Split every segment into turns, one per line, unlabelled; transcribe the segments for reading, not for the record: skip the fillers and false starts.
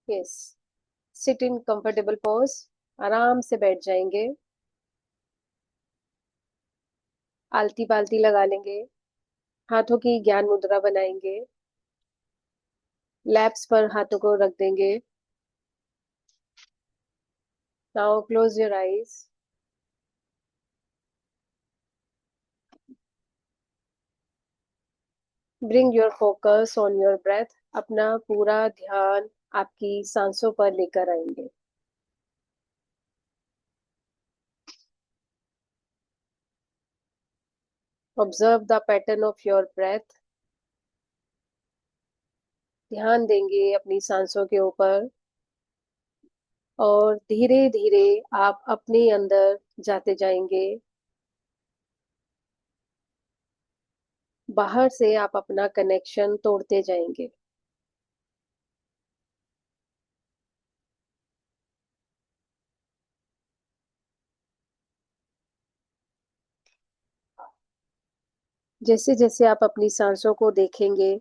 Yes. Sit in comfortable pose. आराम से बैठ जाएंगे। आलती पालती लगा लेंगे। हाथों की ज्ञान मुद्रा बनाएंगे। लैप्स पर हाथों को रख देंगे। Now close your eyes. Bring your focus on your breath. अपना पूरा ध्यान आपकी सांसों पर लेकर आएंगे। Observe the pattern of your breath. ध्यान देंगे अपनी सांसों के ऊपर। और धीरे धीरे आप अपने अंदर जाते जाएंगे। बाहर से आप अपना कनेक्शन तोड़ते जाएंगे। जैसे जैसे आप अपनी सांसों को देखेंगे,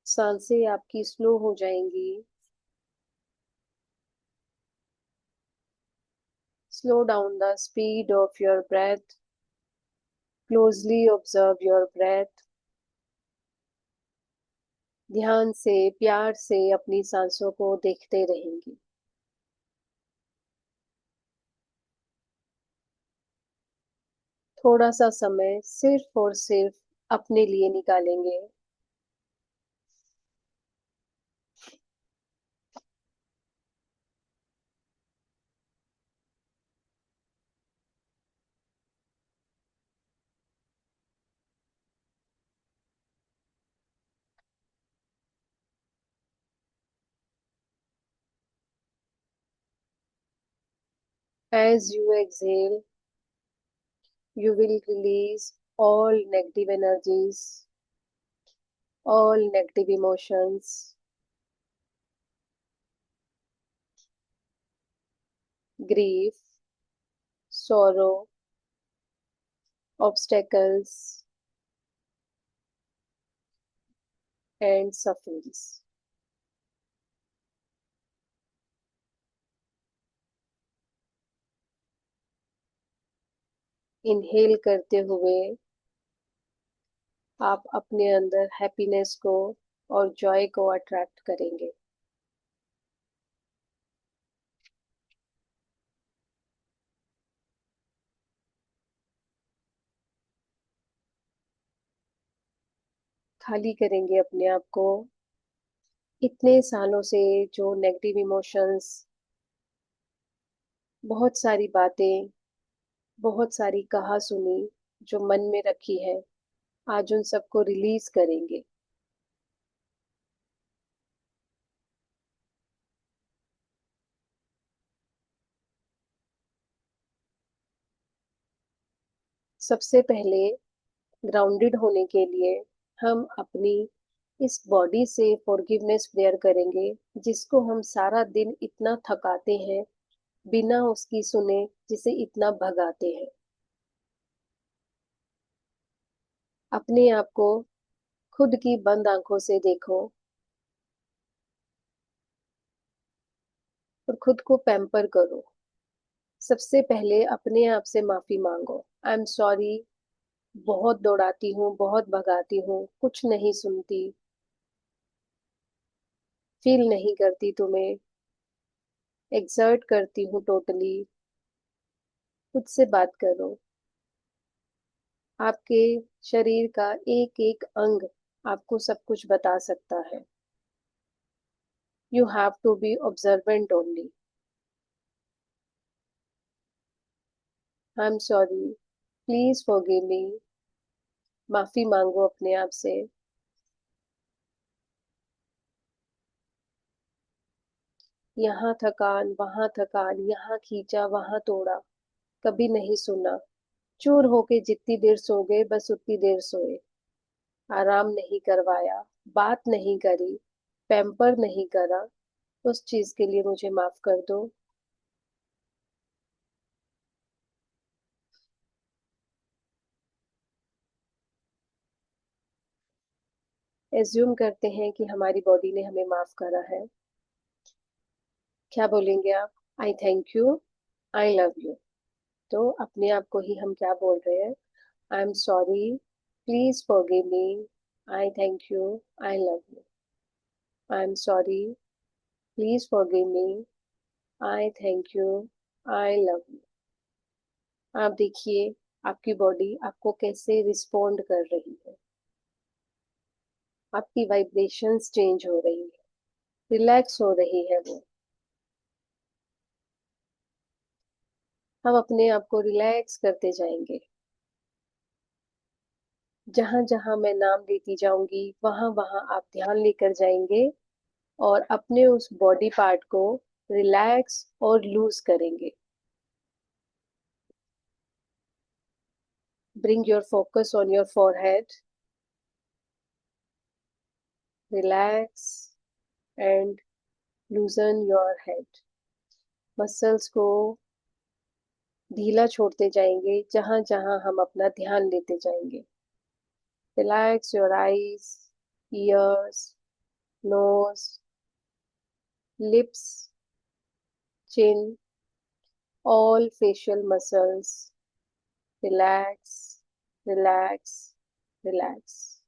सांसें आपकी स्लो हो जाएंगी। Slow down the speed of your breath. Closely observe your breath. ध्यान से, प्यार से अपनी सांसों को देखते रहेंगे। थोड़ा सा समय सिर्फ और सिर्फ अपने लिए निकालेंगे। As you exhale, you will release all negative energies, all negative emotions, grief, sorrow, obstacles, and sufferings. Inhale करते हुए आप अपने अंदर हैप्पीनेस को और जॉय को अट्रैक्ट करेंगे। खाली करेंगे अपने आप को। इतने सालों से जो नेगेटिव इमोशंस, बहुत सारी बातें, बहुत सारी कहा सुनी जो मन में रखी है, आज उन सबको रिलीज करेंगे। सबसे पहले ग्राउंडेड होने के लिए हम अपनी इस बॉडी से फॉरगिवनेस प्रेयर करेंगे, जिसको हम सारा दिन इतना थकाते हैं, बिना उसकी सुने जिसे इतना भगाते हैं। अपने आप को खुद की बंद आंखों से देखो और खुद को पैम्पर करो। सबसे पहले अपने आप से माफी मांगो। आई एम सॉरी, बहुत दौड़ाती हूँ, बहुत भगाती हूँ, कुछ नहीं सुनती, फील नहीं करती तुम्हें, एक्सर्ट करती हूँ टोटली। खुद से बात करो। आपके शरीर का एक एक अंग आपको सब कुछ बता सकता है। You have to be observant only. I am sorry, please forgive me. माफी मांगो अपने आप से। यहाँ थकान, वहां थकान, यहाँ खींचा, वहां तोड़ा, कभी नहीं सुना। चूर होके जितनी देर सो गए बस उतनी देर सोए। आराम नहीं करवाया, बात नहीं करी, पैम्पर नहीं करा। उस चीज के लिए मुझे माफ कर दो। एज्यूम करते हैं कि हमारी बॉडी ने हमें माफ करा है। क्या बोलेंगे आप? आई thank you, I love you. तो अपने आप को ही हम क्या बोल रहे हैं? आई am sorry, please forgive me, I thank you, I love you. I am sorry, please forgive me, I thank you, I love you. आप देखिए आपकी बॉडी आपको कैसे रिस्पोंड कर रही है। आपकी वाइब्रेशंस चेंज हो रही है, रिलैक्स हो रही है वो। हम अपने आप को रिलैक्स करते जाएंगे। जहां जहां मैं नाम लेती जाऊंगी वहां वहां आप ध्यान लेकर जाएंगे और अपने उस बॉडी पार्ट को रिलैक्स और लूज करेंगे। Bring your focus on your forehead, relax and लूजन your head. Muscles को ढीला छोड़ते जाएंगे जहां जहां हम अपना ध्यान लेते जाएंगे। Relax your eyes, ears, nose, lips, chin, all facial muscles. Relax, relax, relax.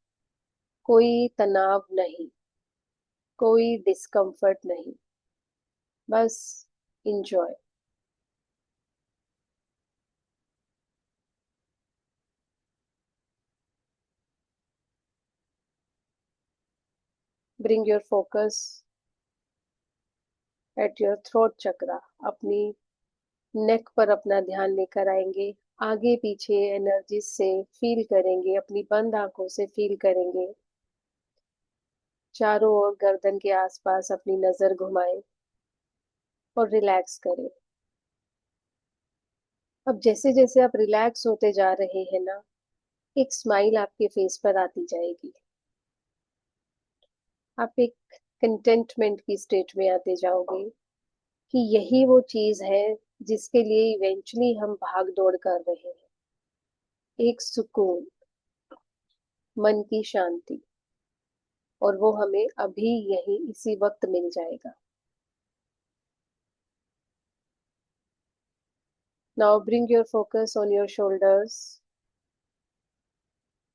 कोई तनाव नहीं, कोई डिस्कम्फर्ट नहीं, बस enjoy. Bring your focus at your throat chakra. अपनी नेक पर अपना ध्यान लेकर आएंगे। आगे पीछे एनर्जी से फील करेंगे, अपनी बंद आंखों से फील करेंगे। चारों ओर गर्दन के आसपास अपनी नजर घुमाएं और रिलैक्स करें। अब जैसे जैसे आप रिलैक्स होते जा रहे हैं ना, एक स्माइल आपके फेस पर आती जाएगी। आप एक कंटेंटमेंट की स्टेट में आते जाओगे कि यही वो चीज है जिसके लिए इवेंचुअली हम भाग दौड़ कर रहे हैं। एक सुकून, मन की शांति, और वो हमें अभी यही इसी वक्त मिल जाएगा। Now bring your focus on your shoulders.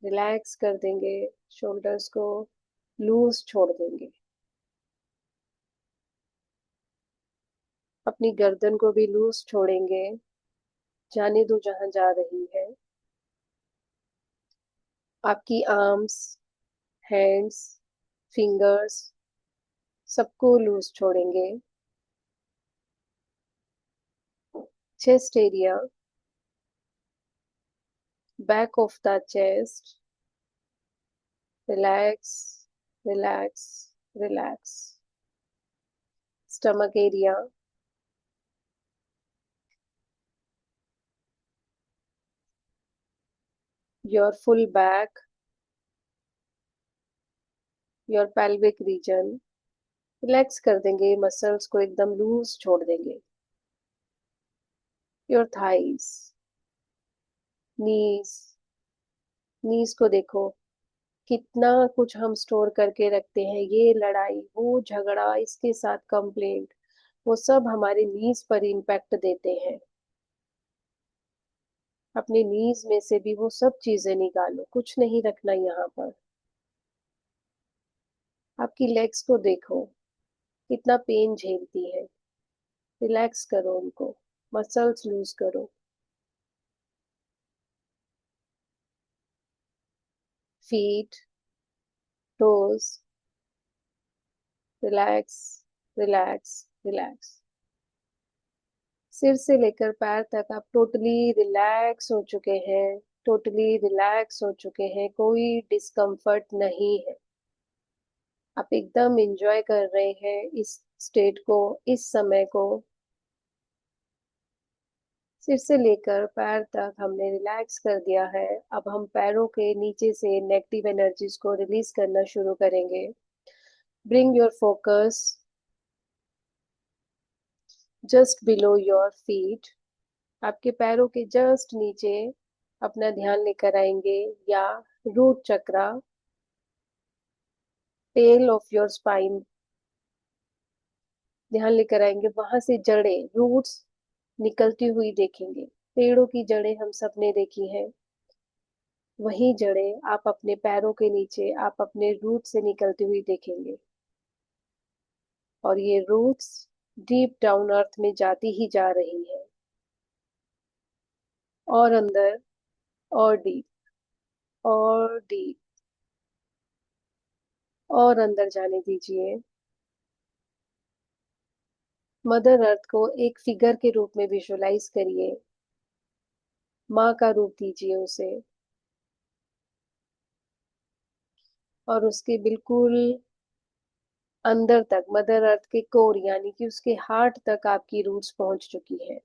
Relax कर देंगे, शोल्डर्स को लूज छोड़ देंगे। अपनी गर्दन को भी लूज छोड़ेंगे, जाने दो जहां जा रही है। आपकी आर्म्स, हैंड्स, फिंगर्स, सबको लूज छोड़ेंगे। Chest area, back of the chest, relax, relax, relax. Stomach area, your full back, your pelvic region. Relax कर देंगे, मसल्स को एकदम लूज छोड़ देंगे। योर थाइस, नीज, नीज को देखो कितना कुछ हम स्टोर करके रखते हैं। ये लड़ाई, वो झगड़ा, इसके साथ कंप्लेंट, वो सब हमारे नीज पर इम्पैक्ट देते हैं। अपने नीज में से भी वो सब चीजें निकालो, कुछ नहीं रखना यहाँ पर। आपकी लेग्स को देखो कितना पेन झेलती है। रिलैक्स करो उनको, मसल्स लूज करो। Feet, toes, relax, relax, relax. सिर से लेकर पैर तक आप टोटली रिलैक्स हो चुके हैं, टोटली रिलैक्स हो चुके हैं। कोई डिस्कम्फर्ट नहीं है। आप एकदम एंजॉय कर रहे हैं इस स्टेट को, इस समय को। सिर से लेकर पैर तक हमने रिलैक्स कर दिया है। अब हम पैरों के नीचे से नेगेटिव एनर्जीज को रिलीज करना शुरू करेंगे। Bring your focus just below your feet. आपके पैरों के जस्ट नीचे अपना ध्यान लेकर आएंगे, या root chakra, tail of your spine, ध्यान लेकर आएंगे, वहां से जड़ें, रूट्स निकलती हुई देखेंगे। पेड़ों की जड़ें हम सब ने देखी हैं, वही जड़ें आप अपने पैरों के नीचे, आप अपने रूट से निकलती हुई देखेंगे। और ये रूट्स डीप डाउन अर्थ में जाती ही जा रही है, और अंदर, और डीप, और डीप, और अंदर जाने दीजिए। मदर अर्थ को एक फिगर के रूप में विजुलाइज करिए, माँ का रूप दीजिए उसे, और उसके बिल्कुल अंदर तक, मदर अर्थ के कोर यानी कि उसके हार्ट तक आपकी रूट्स पहुंच चुकी है।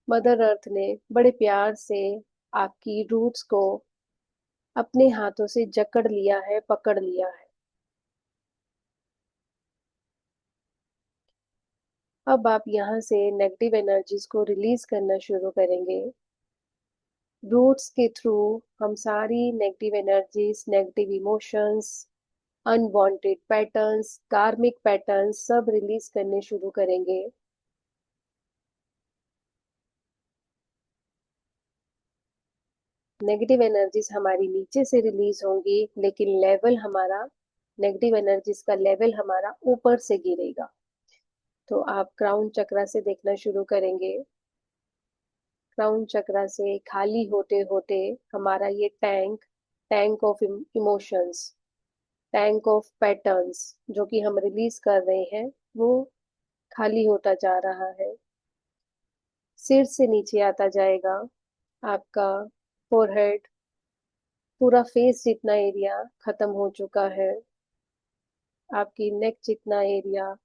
मदर अर्थ ने बड़े प्यार से आपकी रूट्स को अपने हाथों से जकड़ लिया है, पकड़ लिया है। अब आप यहाँ से नेगेटिव एनर्जीज को रिलीज करना शुरू करेंगे। रूट्स के थ्रू हम सारी negative energies, negative emotions, unwanted patterns, कार्मिक पैटर्न्स सब रिलीज करने शुरू करेंगे। नेगेटिव एनर्जीज हमारी नीचे से रिलीज होंगी, लेकिन लेवल हमारा, नेगेटिव एनर्जीज का लेवल हमारा ऊपर से गिरेगा। तो आप क्राउन चक्रा से देखना शुरू करेंगे। क्राउन चक्रा से खाली होते होते हमारा ये tank, tank of emotions, tank of patterns जो कि हम रिलीज कर रहे हैं, वो खाली होता जा रहा है। सिर से नीचे आता जाएगा आपका फोरहेड, पूरा फेस जितना एरिया खत्म हो चुका है। आपकी नेक जितना एरिया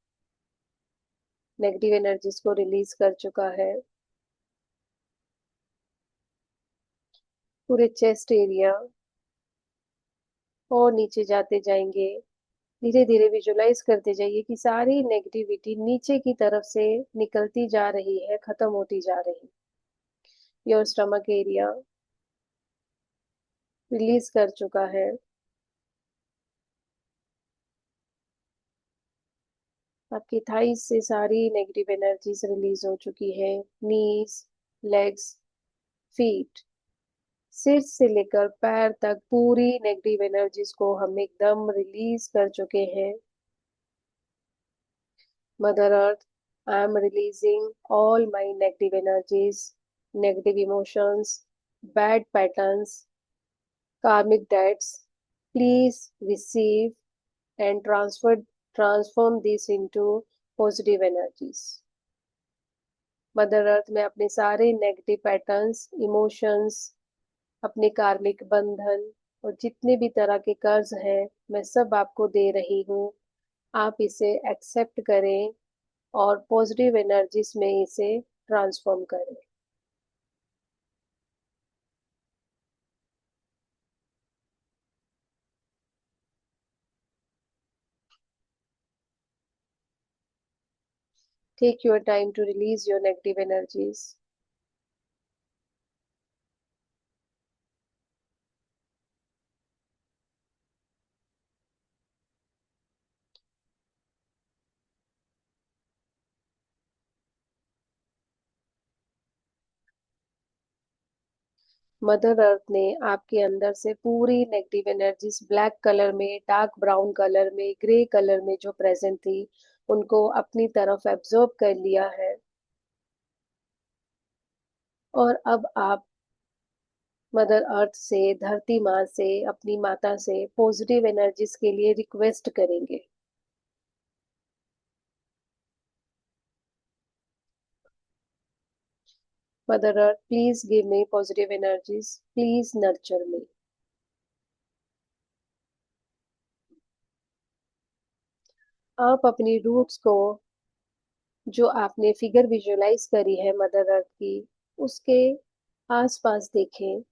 नेगेटिव एनर्जीज को रिलीज कर चुका है। पूरे चेस्ट एरिया, और नीचे जाते जाएंगे। धीरे धीरे विजुलाइज करते जाइए कि सारी नेगेटिविटी नीचे की तरफ से निकलती जा रही है, खत्म होती जा रही। योर स्टमक एरिया रिलीज कर चुका है। आपकी थाइस से सारी नेगेटिव एनर्जीज रिलीज हो चुकी है। नीज, लेग्स, फीट, सिर से लेकर पैर तक पूरी नेगेटिव एनर्जीज को हम एकदम रिलीज कर चुके हैं। Mother earth, I am releasing all my negative energies, negative emotions, bad patterns, karmic debts. Please receive and transform this into positive energies. Mother earth में अपने सारे नेगेटिव पैटर्न्स, इमोशंस, अपने कार्मिक बंधन और जितने भी तरह के कर्ज हैं, मैं सब आपको दे रही हूँ। आप इसे एक्सेप्ट करें और पॉजिटिव एनर्जीज में इसे ट्रांसफॉर्म करें। Take your time to release your negative energies. Mother earth ने आपके अंदर से पूरी नेगेटिव एनर्जीज, ब्लैक कलर में, डार्क ब्राउन कलर में, ग्रे कलर में जो प्रेजेंट थी, उनको अपनी तरफ एब्जॉर्ब कर लिया है। और अब आप मदर अर्थ से, धरती माँ से, अपनी माता से पॉजिटिव एनर्जीज के लिए रिक्वेस्ट करेंगे। Mother earth, please give me positive energies, please nurture me. आप अपनी रूट्स को, जो आपने फिगर विजुलाइज करी है मदर अर्थ की, उसके आसपास देखें,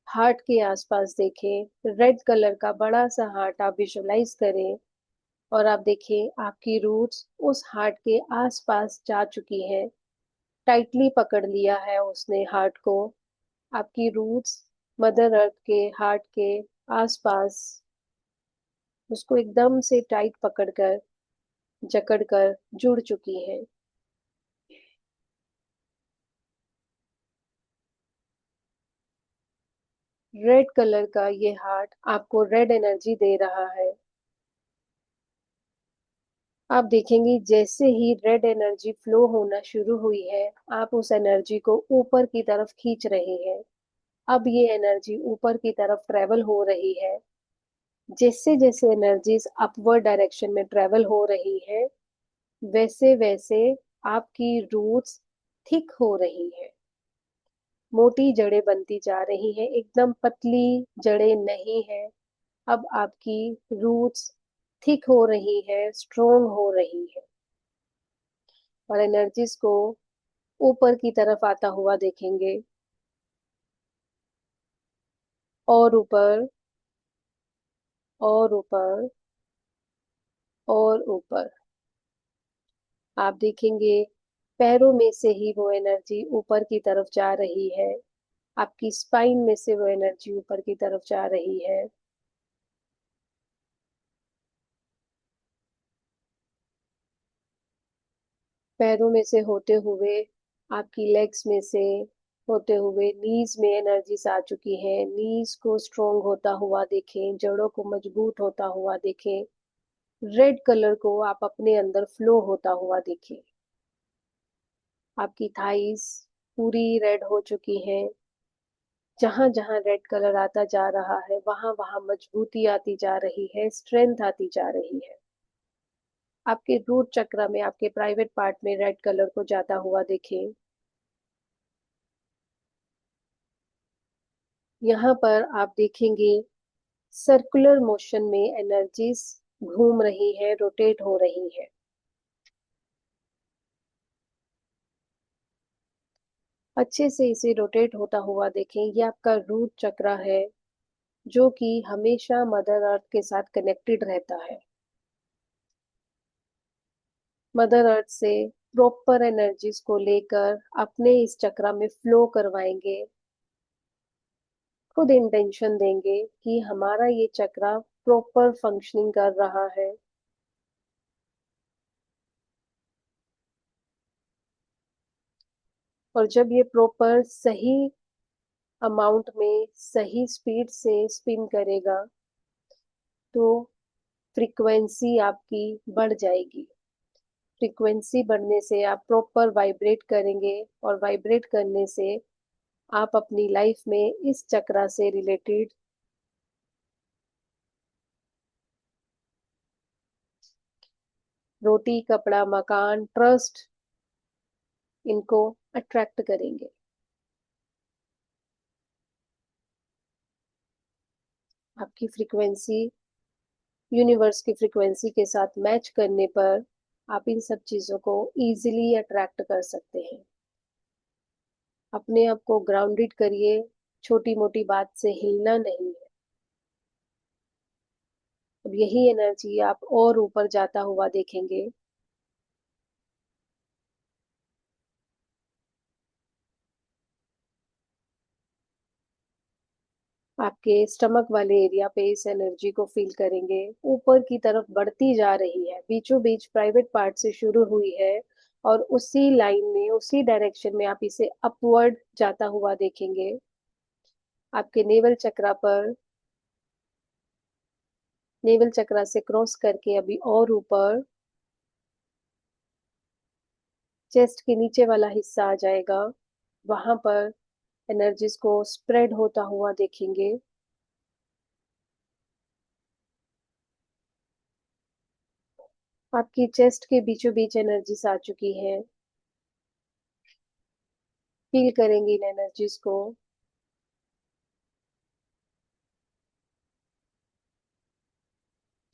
हार्ट के आसपास देखें। रेड कलर का बड़ा सा हार्ट आप विजुलाइज करें, और आप देखें आपकी रूट्स उस हार्ट के आसपास जा चुकी हैं। टाइटली पकड़ लिया है उसने हार्ट को। आपकी रूट्स मदर अर्थ के हार्ट के आसपास उसको एकदम से टाइट पकड़कर जकड़कर जुड़ चुकी हैं। रेड कलर का ये हार्ट आपको रेड एनर्जी दे रहा है। आप देखेंगे जैसे ही रेड एनर्जी फ्लो होना शुरू हुई है, आप उस एनर्जी को ऊपर की तरफ खींच रहे हैं। अब ये एनर्जी ऊपर की तरफ ट्रेवल हो रही है। जैसे जैसे एनर्जीज अपवर्ड डायरेक्शन में ट्रेवल हो रही है, वैसे वैसे आपकी रूट्स थिक हो रही है। मोटी जड़ें बनती जा रही हैं, एकदम पतली जड़ें नहीं है। अब आपकी रूट्स थिक हो रही है, स्ट्रोंग हो रही है। और एनर्जीज को ऊपर की तरफ आता हुआ देखेंगे, और ऊपर और ऊपर और ऊपर। आप देखेंगे पैरों में से ही वो एनर्जी ऊपर की तरफ जा रही है। आपकी स्पाइन में से वो एनर्जी ऊपर की तरफ जा रही है। पैरों में से होते हुए आपकी लेग्स में से होते हुए नीज में एनर्जीज आ चुकी है। नीज को स्ट्रोंग होता हुआ देखें, जड़ों को मजबूत होता हुआ देखें। रेड कलर को आप अपने अंदर फ्लो होता हुआ देखें। आपकी थाइस पूरी रेड हो चुकी है। जहां जहां रेड कलर आता जा रहा है, वहां वहां मजबूती आती जा रही है, स्ट्रेंथ आती जा रही है। आपके रूट चक्र में, आपके प्राइवेट पार्ट में रेड कलर को जाता हुआ देखें। यहाँ पर आप देखेंगे सर्कुलर मोशन में एनर्जीज घूम रही है, रोटेट हो रही है। अच्छे से इसे रोटेट होता हुआ देखें। ये आपका रूट चक्र है, जो कि हमेशा मदर अर्थ के साथ कनेक्टेड रहता है। मदर अर्थ से प्रॉपर एनर्जीज को लेकर अपने इस चक्र में फ्लो करवाएंगे। खुद इंटेंशन देंगे कि हमारा ये चक्र प्रॉपर फंक्शनिंग कर रहा है। और जब ये प्रॉपर सही अमाउंट में सही स्पीड से स्पिन करेगा, तो फ्रीक्वेंसी आपकी बढ़ जाएगी। फ्रीक्वेंसी बढ़ने से आप प्रॉपर वाइब्रेट करेंगे, और वाइब्रेट करने से आप अपनी लाइफ में इस चक्र से रिलेटेड रोटी, कपड़ा, मकान, ट्रस्ट, इनको अट्रैक्ट करेंगे। आपकी फ्रीक्वेंसी यूनिवर्स की फ्रीक्वेंसी के साथ मैच करने पर आप इन सब चीजों को इजीली अट्रैक्ट कर सकते हैं। अपने आप को ग्राउंडेड करिए, छोटी मोटी बात से हिलना नहीं है। अब यही एनर्जी आप और ऊपर जाता हुआ देखेंगे। आपके स्टमक वाले एरिया पे इस एनर्जी को फील करेंगे। ऊपर की तरफ बढ़ती जा रही है, बीचों बीच प्राइवेट पार्ट से शुरू हुई है, और उसी लाइन में, उसी डायरेक्शन में आप इसे अपवर्ड जाता हुआ देखेंगे। आपके नेवल चक्रा पर, नेवल चक्रा से क्रॉस करके अभी और ऊपर चेस्ट के नीचे वाला हिस्सा आ जाएगा। वहां पर एनर्जीज को स्प्रेड होता हुआ देखेंगे। आपकी चेस्ट के बीचों बीच एनर्जीज आ चुकी है। फील करेंगे इन एनर्जीज को।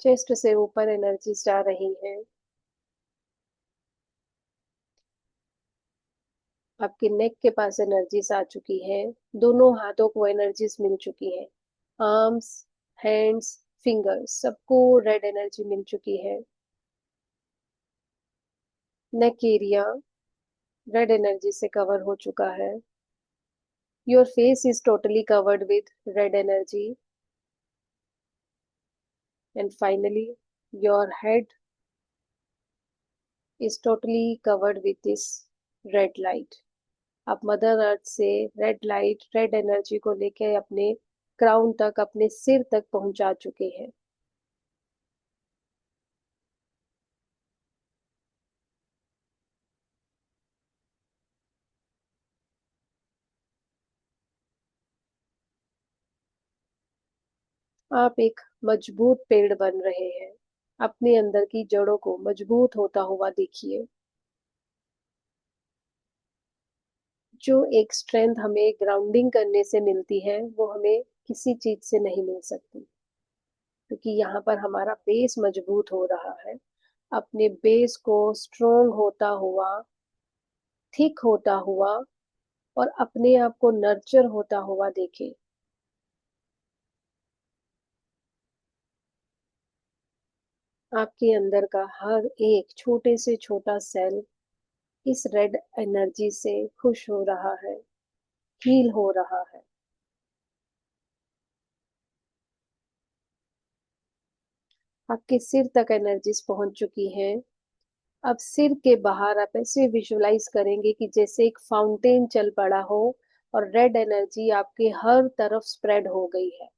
चेस्ट से ऊपर एनर्जीज जा रही हैं। आपके नेक के पास एनर्जीज आ चुकी है। दोनों हाथों को एनर्जीज मिल चुकी है। आर्म्स, हैंड्स, फिंगर्स, सबको रेड एनर्जी मिल चुकी है। नेक एरिया रेड एनर्जी से कवर हो चुका है। Your face is totally covered with red energy. And finally, your head is totally covered with this red light. आप मदर अर्थ से red light, red energy को लेके अपने क्राउन तक, अपने सिर तक पहुंचा चुके हैं। आप एक मजबूत पेड़ बन रहे हैं। अपने अंदर की जड़ों को मजबूत होता हुआ देखिए। जो एक स्ट्रेंथ हमें ग्राउंडिंग करने से मिलती है, वो हमें किसी चीज से नहीं मिल सकती, क्योंकि यहाँ पर हमारा बेस मजबूत हो रहा है। अपने बेस को स्ट्रोंग होता हुआ, थिक होता हुआ और अपने आप को नर्चर होता हुआ देखे। आपके अंदर का हर एक छोटे से छोटा सेल इस रेड एनर्जी से खुश हो रहा है, हील हो रहा है। आपके सिर तक एनर्जीज पहुंच चुकी हैं। अब सिर के बाहर आप ऐसे विजुलाइज करेंगे कि जैसे एक फाउंटेन चल पड़ा हो और रेड एनर्जी आपके हर तरफ स्प्रेड हो गई है।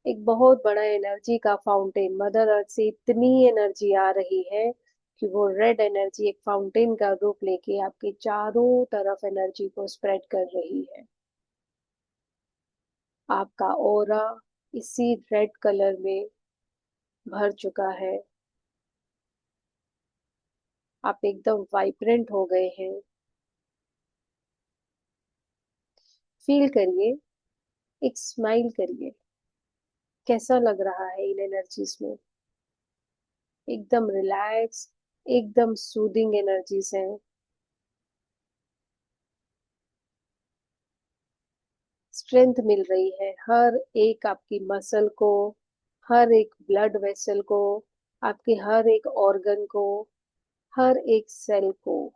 एक बहुत बड़ा एनर्जी का फाउंटेन, मदर अर्थ से इतनी एनर्जी आ रही है कि वो रेड एनर्जी एक फाउंटेन का रूप लेके आपके चारों तरफ एनर्जी को स्प्रेड कर रही है। आपका ऑरा इसी रेड कलर में भर चुका है। आप एकदम वाइब्रेंट हो गए हैं। फील करिए, एक स्माइल करिए। कैसा लग रहा है इन एनर्जीज में? एकदम रिलैक्स, एकदम सूदिंग एनर्जीज हैं। स्ट्रेंथ मिल रही है हर एक आपकी मसल को, हर एक ब्लड वेसल को, आपके हर एक ऑर्गन को, हर एक सेल को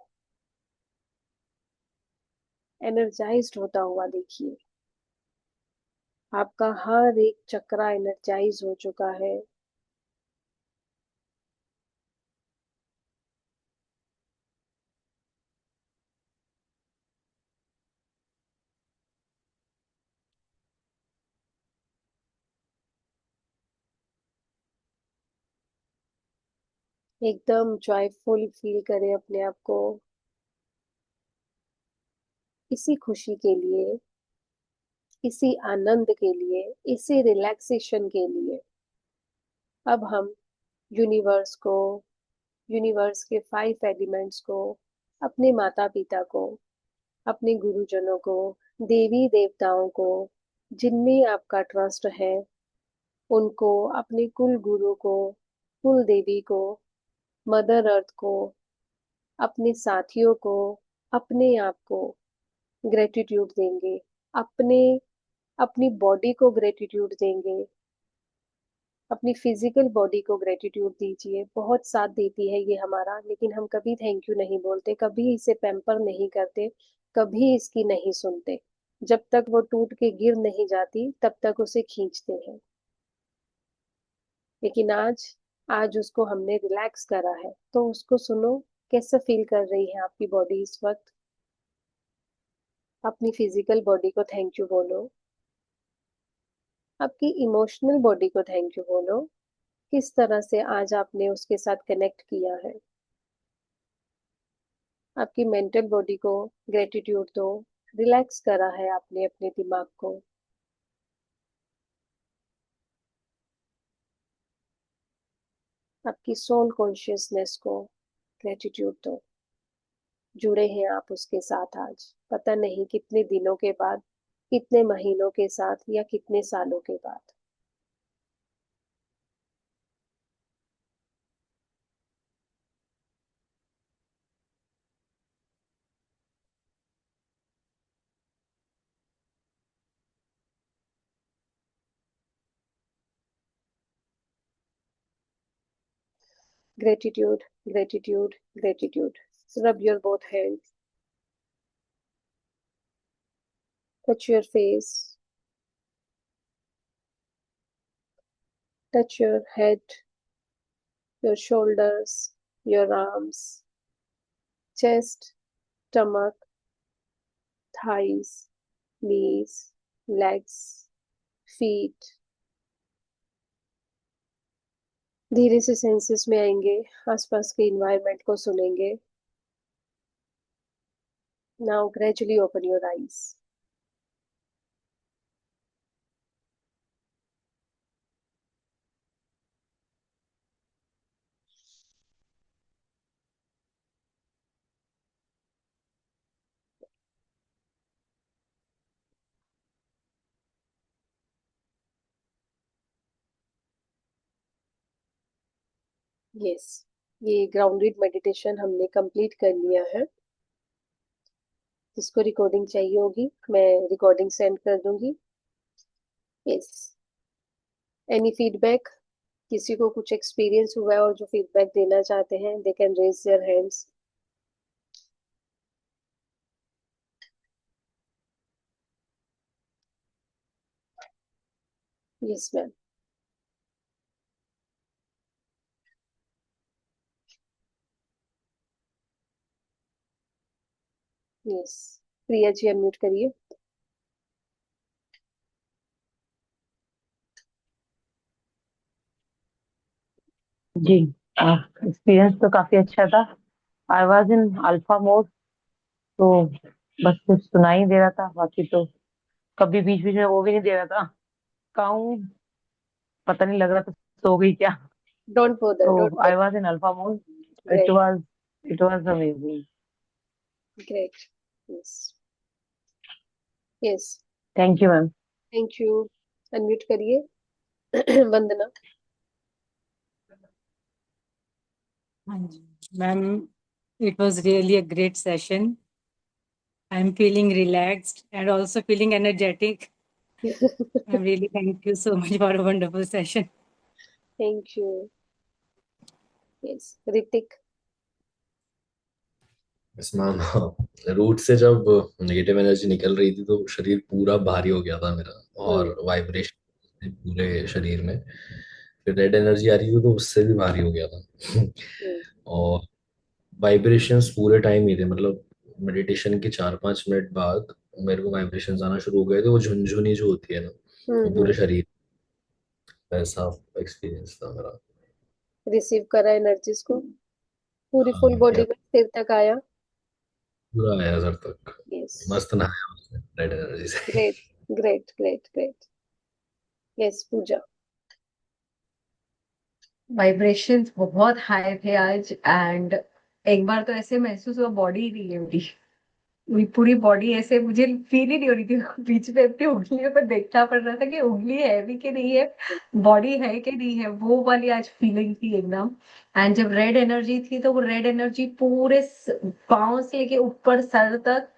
एनर्जाइज्ड होता हुआ देखिए। आपका हर एक चक्रा एनर्जाइज हो चुका है। एकदम जॉयफुल फील करें अपने आप को। इसी खुशी के लिए, इसी आनंद के लिए, इसी रिलैक्सेशन के लिए अब हम यूनिवर्स को, यूनिवर्स के 5 एलिमेंट्स को, अपने माता पिता को, अपने गुरुजनों को, देवी देवताओं को, जिनमें आपका ट्रस्ट है, उनको, अपने कुल गुरु को, कुल देवी को, मदर अर्थ को, अपने साथियों को, अपने आप को ग्रेटिट्यूड देंगे। अपने, अपनी बॉडी को ग्रेटिट्यूड देंगे। अपनी फिजिकल बॉडी को ग्रेटिट्यूड दीजिए। बहुत साथ देती है ये हमारा, लेकिन हम कभी थैंक यू नहीं बोलते, कभी इसे पैम्पर नहीं करते, कभी इसकी नहीं सुनते। जब तक वो टूट के गिर नहीं जाती तब तक उसे खींचते हैं। लेकिन आज, आज उसको हमने रिलैक्स करा है, तो उसको सुनो। कैसा फील कर रही है आपकी बॉडी इस वक्त? अपनी फिजिकल बॉडी को थैंक यू बोलो। आपकी इमोशनल बॉडी को थैंक यू बोलो। किस तरह से आज आपने उसके साथ कनेक्ट किया है। आपकी मेंटल बॉडी को ग्रेटिट्यूड दो। रिलैक्स करा है आपने अपने दिमाग को। आपकी सोल कॉन्शियसनेस को ग्रेटिट्यूड दो। जुड़े हैं आप उसके साथ आज, पता नहीं कितने दिनों के बाद, कितने महीनों के साथ, या कितने सालों के बाद। Gratitude, gratitude, gratitude. Rub your both hands. Touch your face, touch your head, your shoulders, your arms, chest, stomach, thighs, knees, legs, feet. धीरे से सेंसेस में आएंगे, आसपास के इन्वायरमेंट को सुनेंगे. Now gradually open your eyes. Yes, ये grounded meditation हमने कंप्लीट कर लिया है. जिसको रिकॉर्डिंग चाहिए होगी मैं रिकॉर्डिंग सेंड कर दूंगी. Yes, any feedback? किसी को कुछ एक्सपीरियंस हुआ है और जो फीडबैक देना चाहते हैं, they can raise their hands. Yes ma'am. Yes, Priya ji unmute करिए.
जी, एक्सपीरियंस तो काफी अच्छा था. I was in alpha mode, तो बस सिर्फ सुनाई दे रहा था, बाकी तो कभी बीच बीच में वो भी नहीं दे रहा था. कहूँ, पता नहीं लग रहा था सो गई क्या.
डोंट बॉदर,
तो
don't
I
bother.
Was in alpha mode. It
great,
was it was amazing.
Great. Yes, yes.
Thank you ma'am.
Thank you. Unmute करिए. वंदना.
हाँ जी ma'am, it was really a great session. I'm feeling relaxed and also feeling energetic. I'm really thank you so much for a wonderful session.
Thank you. Yes, Hrithik.
बस ma'am, root से जब negative energy निकल रही थी तो शरीर पूरा भारी हो गया था मेरा, और वाइब्रेशन पूरे शरीर में. फिर रेड एनर्जी आ रही थी तो उससे भी भारी हो गया था. और वाइब्रेशंस पूरे टाइम ही थे, मतलब मेडिटेशन के 4-5 मिनट बाद मेरे को वाइब्रेशंस आना शुरू हो गए थे. वो झुनझुनी जो होती है ना, वो पूरे शरीर, वैसा एक्सपीरियंस था मेरा.
रिसीव करा एनर्जीज को, पूरी फुल
हाँ,
बॉडी
या
में सिर तक आया.
पूरा आया सर तक.
यस,
मस्त नहाया उसमें रेड एनर्जी से.
Great, great, great, great. Yes, Puja.
Vibrations बहुत हाई थे आज. एंड एक बार तो ऐसे महसूस हुआ बॉडी ही नहीं है मेरी. मेरी पूरी बॉडी ऐसे मुझे फील ही नहीं हो रही थी. बीच में अपनी उंगलियों पर देखना पड़ रहा था कि उंगली है भी कि नहीं है, बॉडी है कि नहीं है. वो वाली आज फीलिंग थी एकदम. एंड जब रेड एनर्जी थी तो वो रेड एनर्जी पूरे पाँव से लेके ऊपर सर तक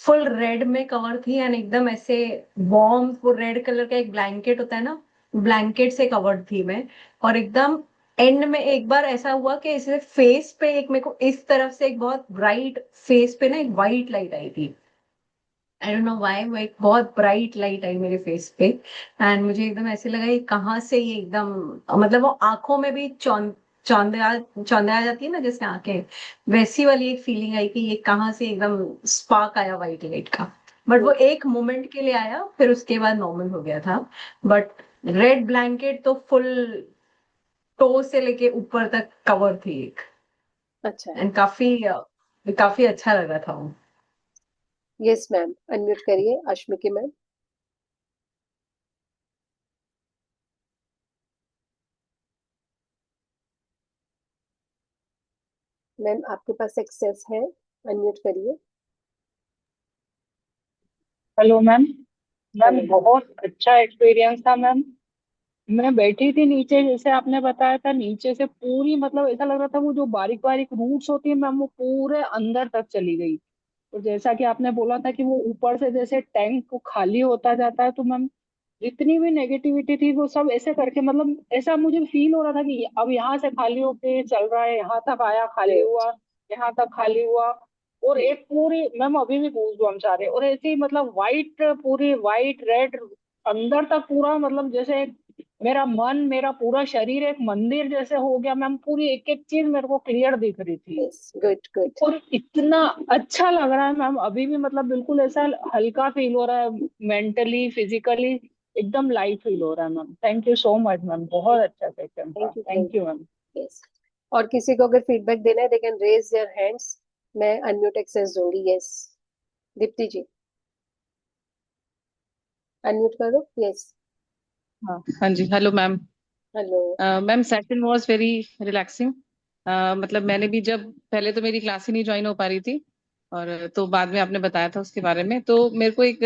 फुल रेड में कवर थी. एंड एकदम ऐसे वार्म, वो रेड कलर का एक ब्लैंकेट होता है ना, ब्लैंकेट से कवर्ड थी मैं. और एकदम एंड में एक बार ऐसा हुआ कि इसे फेस पे एक मेरे को इस तरफ से एक बहुत ब्राइट फेस पे ना एक वाइट लाइट आई थी. आई डोंट नो व्हाई, वो एक बहुत ब्राइट लाइट आई मेरे फेस पे. एंड मुझे एकदम ऐसे लगा ये कहाँ से, ये एकदम मतलब वो आंखों में भी चौंधिया चौंधिया जाती है ना जैसे आंखें, वैसी वाली एक फीलिंग आई कि ये कहाँ से एकदम स्पार्क आया वाइट लाइट का. बट वो एक मोमेंट के लिए आया, फिर उसके बाद नॉर्मल हो गया था. बट रेड ब्लैंकेट तो फुल टो से लेके ऊपर तक कवर थी एक.
अच्छा.
एंड काफी काफी अच्छा लग रहा था वो.
यस मैम, अनम्यूट करिए. अश्मिकी मैम. मैम आपके पास एक्सेस है, अनम्यूट करिए.
Hello ma'am. Ma'am
hello.
बहुत अच्छा एक्सपीरियंस था मैम. मैं बैठी थी नीचे, जैसे आपने बताया था, नीचे से पूरी मतलब ऐसा लग रहा था वो जो बारीक बारीक रूट्स होती है मैम, वो पूरे अंदर तक चली गई. और जैसा कि आपने बोला था कि वो ऊपर से जैसे टैंक को खाली होता जाता है, तो मैम जितनी भी नेगेटिविटी थी वो सब ऐसे करके, मतलब ऐसा मुझे फील हो रहा था कि अब यहाँ से खाली होके चल रहा है, यहाँ तक आया खाली
ग्रेट,
हुआ, यहाँ तक खाली हुआ. और एक पूरी मैम अभी भी गूज़बम्प्स आ रहे हैं, और ऐसी मतलब वाइट, पूरी वाइट रेड, अंदर तक पूरा मतलब जैसे मेरा मन, मेरा पूरा शरीर एक मंदिर जैसे हो गया मैम। पूरी एक एक चीज मेरे को क्लियर दिख रही थी,
यस, गुड गुड।
और इतना अच्छा लग रहा है मैम अभी भी, मतलब बिल्कुल ऐसा हल्का फील हो रहा है, मेंटली फिजिकली एकदम लाइट फील हो रहा है ma'am. Thank you so much ma'am, बहुत अच्छा सेशन था,
thank you, thank
thank you ma'am.
You. Yes, और किसी को अगर फीडबैक देना है they can raise their hands, मैं अनम्यूट एक्सेस दूंगी। यस, दीप्ति जी अनम्यूट करो। यस।
हाँ हाँ जी, hello ma'am.
Hello.
Ma'am session was very relaxing. मतलब मैंने भी जब पहले तो मेरी क्लास ही नहीं ज्वाइन हो पा रही थी, और तो बाद में आपने बताया था उसके बारे में, तो मेरे को एक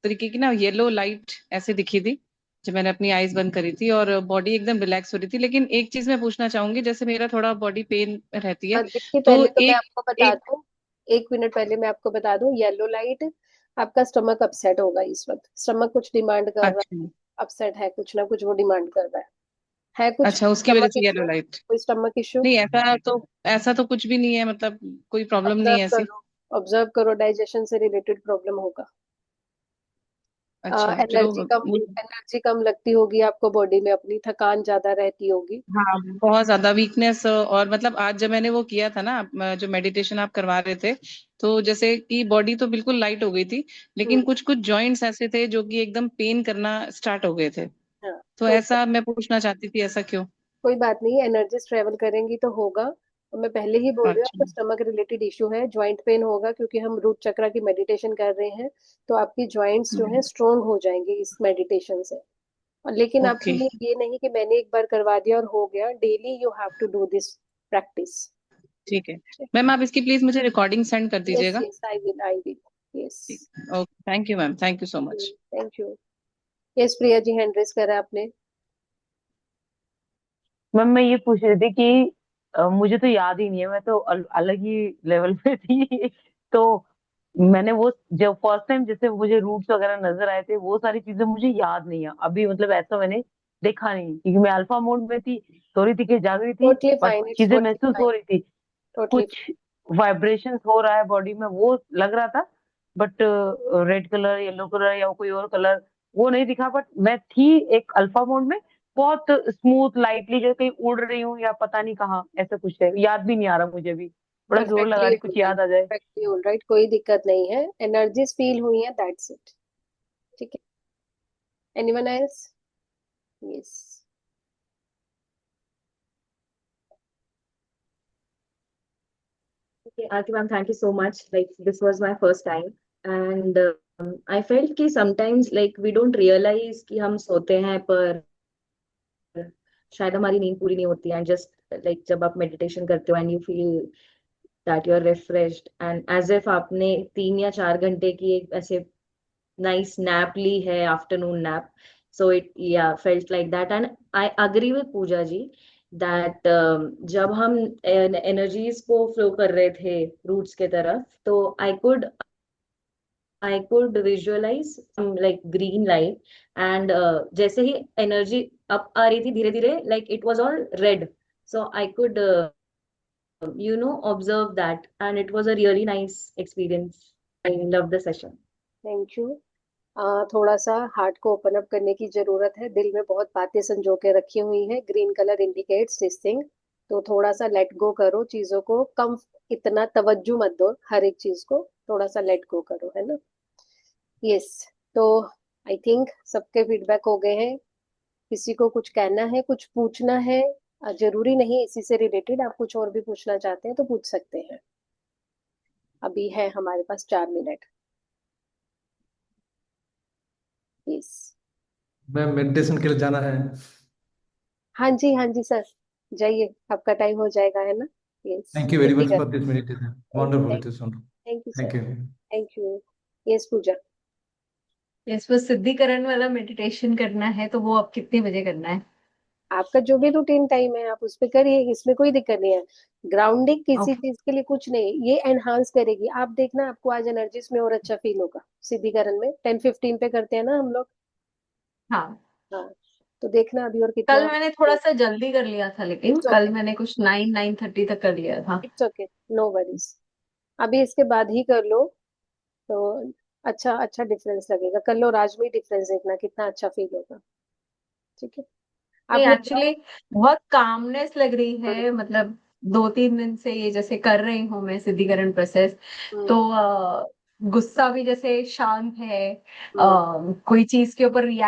तरीके की ना येलो लाइट ऐसे दिखी थी जब मैंने अपनी आईज बंद करी थी, और बॉडी एकदम रिलैक्स हो रही थी। लेकिन एक चीज मैं पूछना चाहूंगी, जैसे मेरा थोड़ा बॉडी पेन रहती है,
दीप्ति
तो
पहले तो मैं
एक
आपको बता
एक
दूं, 1 मिनट पहले मैं आपको बता दूं, येलो लाइट आपका स्टमक अपसेट होगा इस वक्त। स्टमक कुछ डिमांड कर रहा
अच्छा
है, अपसेट है, कुछ ना कुछ वो डिमांड कर रहा है कुछ
अच्छा, उसकी वजह
स्टमक
से येलो
इशू,
लाइट।
कोई स्टमक इशू।
नहीं, ऐसा तो कुछ भी नहीं है, मतलब कोई प्रॉब्लम नहीं
ऑब्जर्व
है ऐसी।
करो, ऑब्जर्व करो, डाइजेशन से रिलेटेड प्रॉब्लम होगा।
अच्छा चलो।
एनर्जी कम, एनर्जी कम लगती होगी आपको बॉडी में, अपनी थकान ज्यादा रहती होगी।
हाँ, बहुत ज्यादा वीकनेस। और मतलब आज जब मैंने वो किया था ना, जो मेडिटेशन आप करवा रहे थे, तो जैसे कि बॉडी तो बिल्कुल लाइट हो गई थी, लेकिन
हम्म।
कुछ कुछ जॉइंट्स ऐसे थे जो कि एकदम पेन करना स्टार्ट हो गए थे।
हाँ,
तो ऐसा मैं पूछना चाहती थी, ऐसा क्यों?
कोई बात नहीं, एनर्जीज ट्रेवल करेंगी तो होगा। और मैं पहले ही बोल रही हूँ
अच्छा।
आपको स्टमक रिलेटेड इशू है, जॉइंट पेन होगा क्योंकि हम रूट चक्र की मेडिटेशन कर रहे हैं। तो आपकी जॉइंट्स जो है स्ट्रोंग हो जाएंगे इस मेडिटेशन से। और लेकिन आपके
ओके,
लिए ये नहीं कि मैंने एक बार करवा दिया और हो गया, daily you have to do this practice.
ठीक है। मैम आप इसकी प्लीज मुझे रिकॉर्डिंग सेंड कर
यस
दीजिएगा।
Yes, I will yes.
Okay, thank you ma'am, thank you so much.
Thank you. Yes, Priya ji hand raise करा आपने।
मैम मैं ये पूछ रही थी कि मुझे तो याद ही नहीं है, मैं तो अलग ही लेवल पे थी। तो मैंने वो जब फर्स्ट टाइम जैसे मुझे रूट्स वगैरह नजर आए थे, वो सारी चीजें मुझे याद नहीं है अभी, मतलब ऐसा मैंने देखा नहीं क्योंकि मैं अल्फा मोड में थी, सो रही थी कि जाग रही थी,
टोटली
बट
फाइन, इट्स
चीजें
टोटली
महसूस
फाइन,
हो रही थी,
टोटली।
कुछ वाइब्रेशंस हो रहा है बॉडी में वो लग रहा था, but red colour, yellow colour या कोई और कलर वो नहीं दिखा। बट मैं थी एक अल्फा मोड में, बहुत स्मूथ लाइटली, जैसे कहीं उड़ रही हूँ या पता नहीं कहाँ, ऐसा कुछ है, याद भी नहीं आ रहा मुझे भी, बड़ा जोर लगा
परफेक्टली
रही
ऑल
कुछ
राइट,
याद आ जाए।
परफेक्टली ऑल राइट, कोई दिक्कत नहीं है, एनर्जीज फील हुई है, दैट्स इट। ठीक है। Anyone else? Yes.
Okay, Aarti ma'am, thank you so much. Like this was my first time, and I felt कि sometimes like we don't realize कि हम सोते हैं पर शायद हमारी नींद पूरी नहीं होती है, and just like जब आप meditation करते हो and you feel that you are refreshed and as if आपने 3 या 4 घंटे की एक ऐसे nice nap ली है, afternoon nap. So it yeah felt like that, and I agree with Pooja ji that जब हम energies को flow कर रहे थे roots के तरफ, तो I could visualize some like green light, and जैसे ही energy up आ रही थी धीरे धीरे, like it was all red, so I could observe that, and it was a really nice experience. I loved the session.
Thank you. थोड़ा सा heart को open up करने की जरूरत है, दिल में बहुत बातें संजो के रखी हुई हैं, green colour indicates this thing. तो थोड़ा सा लेट गो करो चीजों को, कम इतना तवज्जो मत दो हर एक चीज को, थोड़ा सा लेट गो करो, है ना। यस। तो आई थिंक सबके फीडबैक हो गए हैं। किसी को कुछ कहना है, कुछ पूछना है? जरूरी नहीं इसी से रिलेटेड, आप कुछ और भी पूछना चाहते हैं तो पूछ सकते हैं, अभी है हमारे पास 4 मिनट। यस।
मैम मेडिटेशन के लिए जाना है।
हाँ जी, हाँ जी सर, जाइए, आपका टाइम हो जाएगा, है ना। यस,
थैंक यू वेरी
जल्दी
मच
कर।
For this meditation,
thank
wonderful
thank
it is.
Thank you sir.
Thank you.
Thank you. Yes Pooja.
Yes, वो सिद्धिकरण वाला मेडिटेशन करना है तो वो अब कितने बजे करना है?
आपका जो भी रूटीन टाइम है आप उस पे करिए, इसमें कोई दिक्कत नहीं है। ग्राउंडिंग किसी
ओके।
चीज के लिए कुछ नहीं, ये एनहांस करेगी, आप देखना आपको आज एनर्जीज में और अच्छा फील होगा। सिद्धिकरण में 10-15 पे करते हैं ना हम लोग।
हाँ,
हाँ, तो देखना अभी और
कल
कितना।
मैंने थोड़ा सा जल्दी कर लिया था, लेकिन
इट्स
कल
ओके,
मैंने कुछ 9-9:30 तक कर लिया था।
It's okay, no worries. अभी इसके बाद ही कर लो तो अच्छा अच्छा डिफरेंस लगेगा। कर लो राज में डिफरेंस, देखना कितना अच्छा फील होगा। ठीक है,
नहीं
आपने
एक्चुअली बहुत कामनेस लग रही है, मतलब 2-3 दिन से ये जैसे कर रही हूँ मैं सिद्धिकरण प्रोसेस, तो गुस्सा भी जैसे शांत है,
हम्म,
कोई चीज के ऊपर रिएक्ट